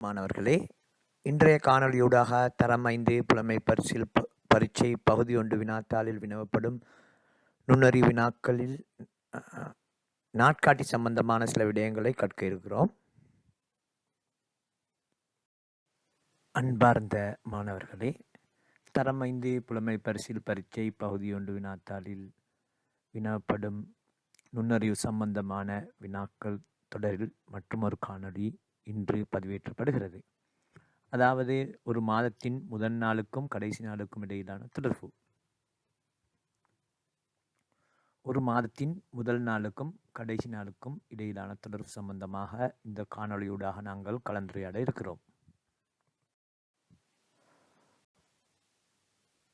மாணவர்களே, இன்றைய காணொளியூடாக தரம் 5 புலமை பரிசில் பரீட்சை பகுதி 1 வினாத்தாளில் வினவப்படும் நுண்ணறிவு வினாக்களில் நாட்காட்டி சம்பந்தமான சில விடயங்களை கற்க இருக்கிறோம். அன்பார்ந்த மாணவர்களே, தரம் 5 புலமை பரிசில் பரீட்சை பகுதி 1 வினாத்தாளில் வினவப்படும் நுண்ணறிவு சம்பந்தமான வினாக்கள் தொடரில் மற்றொரு காணொளி இன்று பதிவேற்றப்படுகிறது. அதாவது ஒரு மாதத்தின் முதல் நாளுக்கும் கடைசி நாளுக்கும் இடையிலான தொடர்பு. ஒரு மாதத்தின் முதல் நாளுக்கும் கடைசி நாளுக்கும் இடையிலான தொடர்பு சம்பந்தமாக இந்த காணொளியூடாக நாங்கள் கலந்துரையாட இருக்கிறோம்.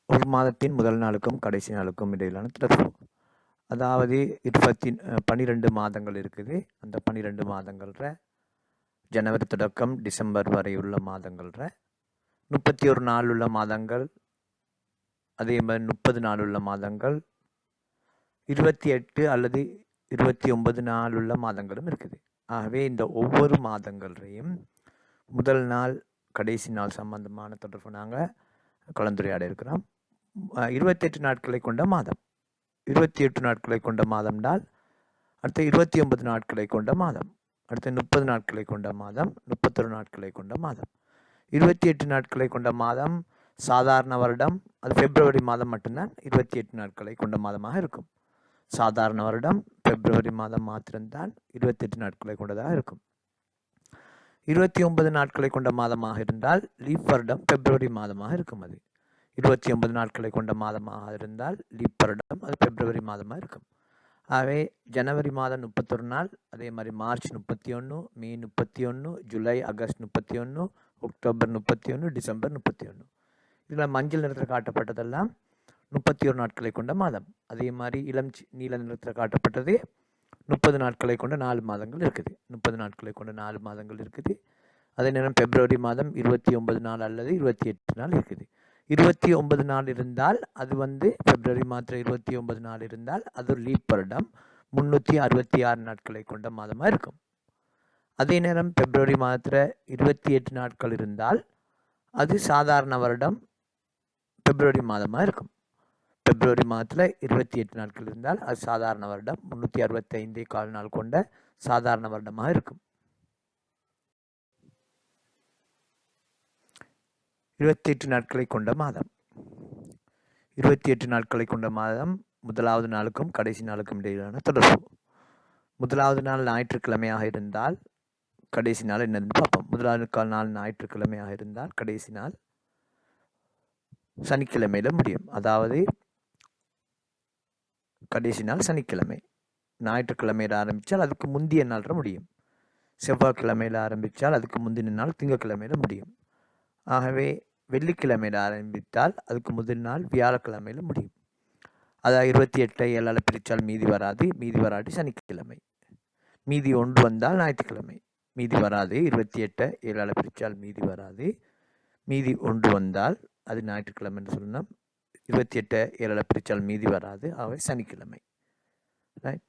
ஒரு மாதத்தின் முதல் நாளுக்கும் கடைசி நாளுக்கும் இடையிலான தொடர்பு, அதாவது 12 மாதங்கள் இருக்குது. அந்த 12 மாதங்கள்ற ஜனவரி தொடக்கம் டிசம்பர் வரை உள்ள மாதங்கள்ற 31 நாள் உள்ள மாதங்கள், அதே மாதிரி 30 நாள் உள்ள மாதங்கள், 28 அல்லது 29 நாள் உள்ள மாதங்களும் இருக்குது. ஆகவே இந்த ஒவ்வொரு மாதங்களையும் முதல் நாள் கடைசி நாள் சம்பந்தமான தொடர்பு நாங்கள் கலந்துரையாட இருக்கிறோம். 28 நாட்களை கொண்ட மாதம், 28 நாட்களை கொண்ட மாதம் என்றால் அடுத்த 29 நாட்களை கொண்ட மாதம், அடுத்த 30 நாட்களை கொண்ட மாதம், 31 நாட்களை கொண்ட மாதம். 28 நாட்களை கொண்ட மாதம் சாதாரண வருடம், அது பிப்ரவரி மாதம் மட்டும்தான் 28 நாட்களை கொண்ட மாதமாக இருக்கும். சாதாரண வருடம் பிப்ரவரி மாதம் மாத்திரம்தான் 28 நாட்களை கொண்டதாக இருக்கும். 29 நாட்களை கொண்ட மாதமாக இருந்தால் லீப் வருடம் பிப்ரவரி மாதமாக இருக்கும். அது 29 நாட்களை கொண்ட மாதமாக இருந்தால் லீப் வருடம் அது பிப்ரவரி மாதமாக இருக்கும். ஆகவே ஜனவரி மாதம் 31 நாள், அதே மாதிரி மார்ச் 31, மே 31, ஜூலை ஆகஸ்ட் 31, அக்டோபர் 31, டிசம்பர் 31. இதில் மஞ்சள் நிறத்தில் காட்டப்பட்டதெல்லாம் 31 நாட்களை கொண்ட மாதம். அதே மாதிரி இளம் நீல நிறத்தில் காட்டப்பட்டது 30 நாட்களை கொண்ட 4 மாதங்கள் இருக்குது. 30 நாட்களை கொண்ட 4 மாதங்கள் இருக்குது. அதே நேரம் பிப்ரவரி மாதம் 29 நாள் அல்லது 28 நாள் இருக்குது. 29 நாள் இருந்தால் அது பிப்ரவரி மாதம் 29 நாள் இருந்தால் அது ஒரு லீப் வருடம் 366 நாட்களை கொண்ட மாதமாக இருக்கும். அதே நேரம் பிப்ரவரி மாதத்தில் 28 நாட்கள் இருந்தால் அது சாதாரண வருடம் பிப்ரவரி மாதமாக இருக்கும். பிப்ரவரி மாதத்தில் 28 நாட்கள் இருந்தால் அது சாதாரண வருடம் 365 நாள் கொண்ட சாதாரண வருடமாக இருக்கும். 28 நாட்களை கொண்ட மாதம், 28 நாட்களை கொண்ட மாதம் முதலாவது நாளுக்கும் கடைசி நாளுக்கும் இடையிலான தொடர்பு. முதலாவது நாள் ஞாயிற்றுக்கிழமையாக இருந்தால் கடைசி நாள் என்னன்னு பார்ப்போம். முதலாவது நாள் ஞாயிற்றுக்கிழமையாக இருந்தால் கடைசி நாள் சனிக்கிழமையில முடியும். அதாவது கடைசி நாள் சனிக்கிழமை. ஞாயிற்றுக்கிழமையில் ஆரம்பித்தால் அதுக்கு முந்தைய நாள் முடியும். செவ்வாய்க்கிழமையில் ஆரம்பித்தால் அதுக்கு முந்தின நாள் திங்கட்கிழமையில முடியும். ஆகவே வெள்ளிக்கிழமையில் ஆரம்பித்தால் அதுக்கு முதல் நாள் வியாழக்கிழமையில் முடியும். அதாவது 28 7ஆல் பிரித்தால் மீதி வராது, மீதி வராது சனிக்கிழமை. மீதி 1 வந்தால் ஞாயிற்றுக்கிழமை. மீதி வராது, 28 7ஆல் பிரித்தால் மீதி வராது, மீதி 1 வந்தால் அது ஞாயிற்றுக்கிழமை என்று சொல்லணும். 28 7ஆல் பிரித்தால் மீதி வராது, ஆகவே சனிக்கிழமை. ரைட்.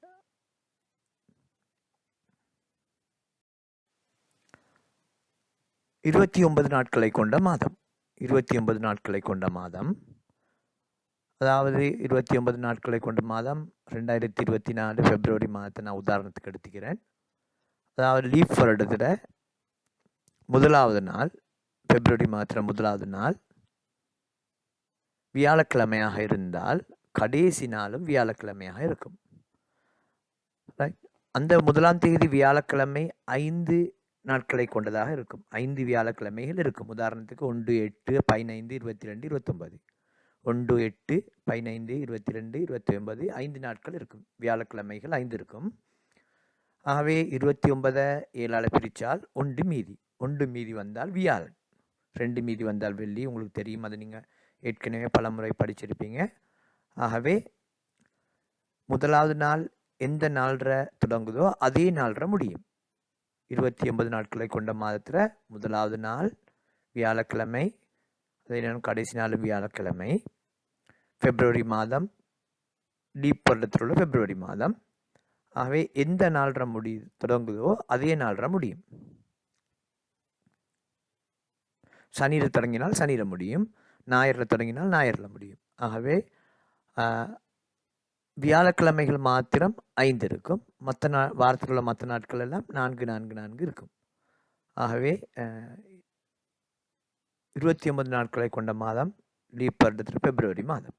29 நாட்களை கொண்ட மாதம், 29 நாட்களை கொண்ட மாதம், அதாவது 29 நாட்களை கொண்ட மாதம் 2024 பிப்ரவரி மாதத்தை நான் உதாரணத்துக்கு எடுத்துக்கிறேன். அதாவது லீப் வருடத்தில் முதலாவது நாள் பிப்ரவரி மாதத்தில் முதலாவது நாள் வியாழக்கிழமையாக இருந்தால் கடைசி நாளும் வியாழக்கிழமையாக இருக்கும். ரைட். அந்த முதலாம் தேதி வியாழக்கிழமை 5 நாட்களை கொண்டதாக இருக்கும். 5 வியாழக்கிழமைகள் இருக்கும். உதாரணத்துக்கு 1 8 15 22 29, 1 8 15 22 29, 5 நாட்கள் இருக்கும். வியாழக்கிழமைகள் 5 இருக்கும். ஆகவே 29 7ஆல் பிரித்தால் 1 மீதி, 1 மீதி வந்தால் வியாழன், 2 மீதி வந்தால் வெள்ளி. உங்களுக்கு தெரியும், அது நீங்கள் ஏற்கனவே பல முறை படிச்சிருப்பீங்க. ஆகவே முதலாவது நாள் எந்த நாள்ற தொடங்குதோ அதே நாள்ற முடியும். 29 நாட்களை கொண்ட மாதத்தில் முதலாவது நாள் வியாழக்கிழமை, அதே நேரம் கடைசி நாளும் வியாழக்கிழமை. பிப்ரவரி மாதம் லீப் வருடத்தில் உள்ள பிப்ரவரி மாதம். ஆகவே எந்த நாள்ற தொடங்குதோ அதே நாள்ற முடியும். சனியில் தொடங்கினால் சனியில் முடியும், ஞாயிறில் தொடங்கினால் ஞாயிறில் முடியும். ஆகவே வியாழக்கிழமைகள் மாத்திரம் 5 இருக்கும். மற்ற வாரத்தில் உள்ள மற்ற நாட்கள் எல்லாம் 4 4 4 இருக்கும். ஆகவே 29 நாட்களை கொண்ட மாதம் லீப் வருடத்தில் பிப்ரவரி மாதம்.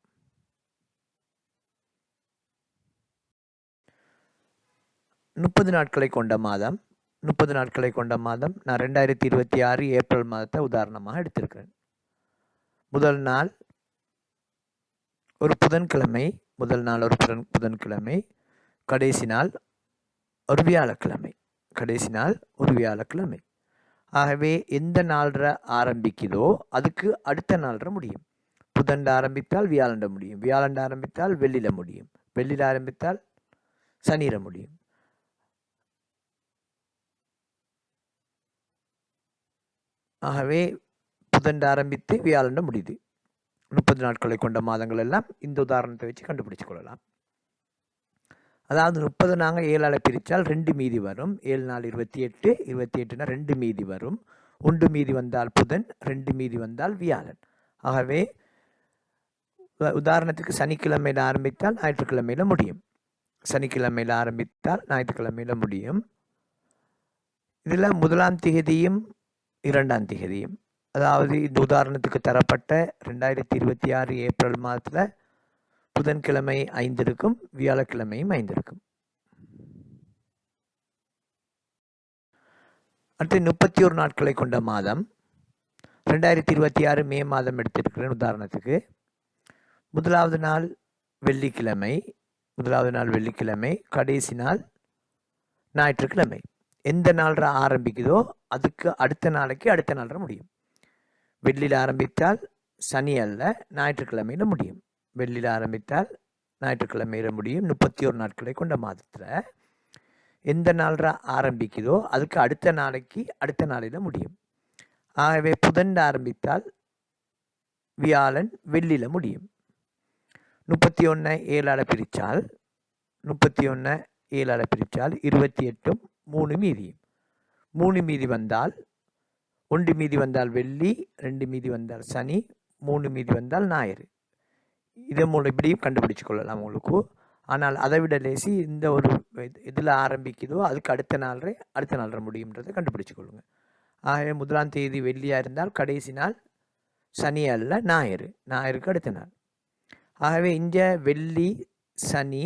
முப்பது நாட்களை கொண்ட மாதம் நான் 2026 ஏப்ரல் மாதத்தை உதாரணமாக எடுத்திருக்கிறேன். முதல் நாள் ஒரு புதன்கிழமை, கடைசி நாள் ஒரு வியாழக்கிழமை. ஆகவே எந்த நாள்ற ஆரம்பிக்குதோ அதுக்கு அடுத்த நாள்ற முடியும். புதன் ஆரம்பித்தால் வியாழண்ட முடியும், வியாழண்ட ஆரம்பித்தால் வெள்ளியில முடியும், வெள்ளியில ஆரம்பித்தால் சனியில முடியும். ஆகவே புதன் ஆரம்பித்து வியாழண்ட முடியுது. 30 நாட்களை கொண்ட மாதங்கள் எல்லாம் இந்த உதாரணத்தை வச்சு கண்டுபிடிச்சு கொள்ளலாம். அதாவது 30 நாங்கள் 7ஆல் பிரித்தால் 2 மீதி வரும். 7 நாள் 28, 28னா 2 மீதி வரும். 1 மீதி வந்தால் புதன், 2 மீதி வந்தால் வியாழன். ஆகவே உதாரணத்துக்கு சனிக்கிழமையில் ஆரம்பித்தால் ஞாயிற்றுக்கிழமையில் முடியும், சனிக்கிழமையில் ஆரம்பித்தால் ஞாயிற்றுக்கிழமையில் முடியும். இதில் 1ஆம் தேதியும் 2ஆம் தேதியும், அதாவது இந்த உதாரணத்துக்கு தரப்பட்ட 2026 ஏப்ரல் மாதத்தில் புதன்கிழமை 5 இருக்கும், வியாழக்கிழமையும் 5 இருக்கும். அடுத்து 31 நாட்களை கொண்ட மாதம் 2026 மே மாதம் எடுத்திருக்கிறேன் உதாரணத்துக்கு. முதலாவது நாள் வெள்ளிக்கிழமை, கடைசி நாள் ஞாயிற்றுக்கிழமை. எந்த நாள்ற ஆரம்பிக்குதோ அதுக்கு அடுத்த நாள்ற முடியும். வெள்ளியில் ஆரம்பித்தால் சனி அல்ல ஞாயிற்றுக்கிழமையில முடியும், வெள்ளியில் ஆரம்பித்தால் ஞாயிற்றுக்கிழமையில முடியும். 31 நாட்களை கொண்ட மாதத்தில் எந்த நாள்ற ஆரம்பிக்குதோ அதுக்கு அடுத்த நாளில் முடியும். ஆகவே புதன் ஆரம்பித்தால் வியாழன் வெள்ளியில் முடியும். 31 7ஆல் பிரித்தால் 28 3 மீதியும், 3 மீதி வந்தால் 1 மீதி வந்தால் வெள்ளி, 2 மீதி வந்தால் சனி, 3 மீதி வந்தால் ஞாயிறு. இதன் மூலம் இப்படியும் கண்டுபிடிச்சு கொள்ளலாம் உங்களுக்கு. ஆனால் அதை விட லேசி இந்த ஒரு இதில் ஆரம்பிக்குதோ அதுக்கு அடுத்த நாள்ற முடியுன்றதை கண்டுபிடிச்சு கொள்ளுங்க. ஆகவே 1ஆம் தேதி வெள்ளியாக இருந்தால் கடைசி நாள் சனி அல்ல ஞாயிறுக்கு அடுத்த நாள். ஆகவே இந்த வெள்ளி, சனி,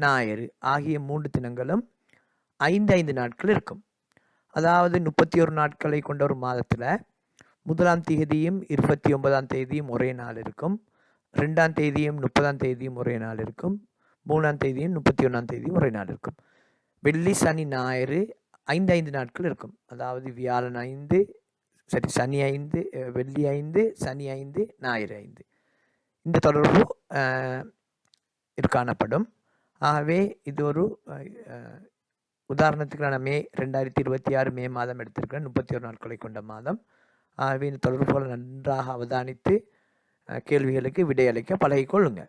ஞாயிறு ஆகிய 3 தினங்களும் 5 நாட்கள் இருக்கும். அதாவது 31 நாட்களை கொண்ட ஒரு மாதத்தில் 1ஆம் தேதியும் 29ஆம் தேதியும் ஒரே நாள் இருக்கும், 2ஆம் தேதியும் 30ஆம் தேதியும் ஒரே நாள் இருக்கும், 3ஆம் தேதியும் 31ஆம் தேதியும் ஒரே நாள் இருக்கும். வெள்ளி, சனி, ஞாயிறு 5 நாட்கள் இருக்கும். அதாவது வியாழன் 5, சனி 5, வெள்ளி 5, சனி 5, ஞாயிறு 5. இந்த தொடர்பு காணப்படும். ஆகவே இது ஒரு உதாரணத்துக்கு நான் 2026 மே மாதம் எடுத்திருக்கிறேன், 31 நாட்களை கொண்ட மாதம். ஆகவே இந்த தொடர்புகளை நன்றாக அவதானித்து கேள்விகளுக்கு விடையளிக்க பழகிக்கொள்ளுங்க.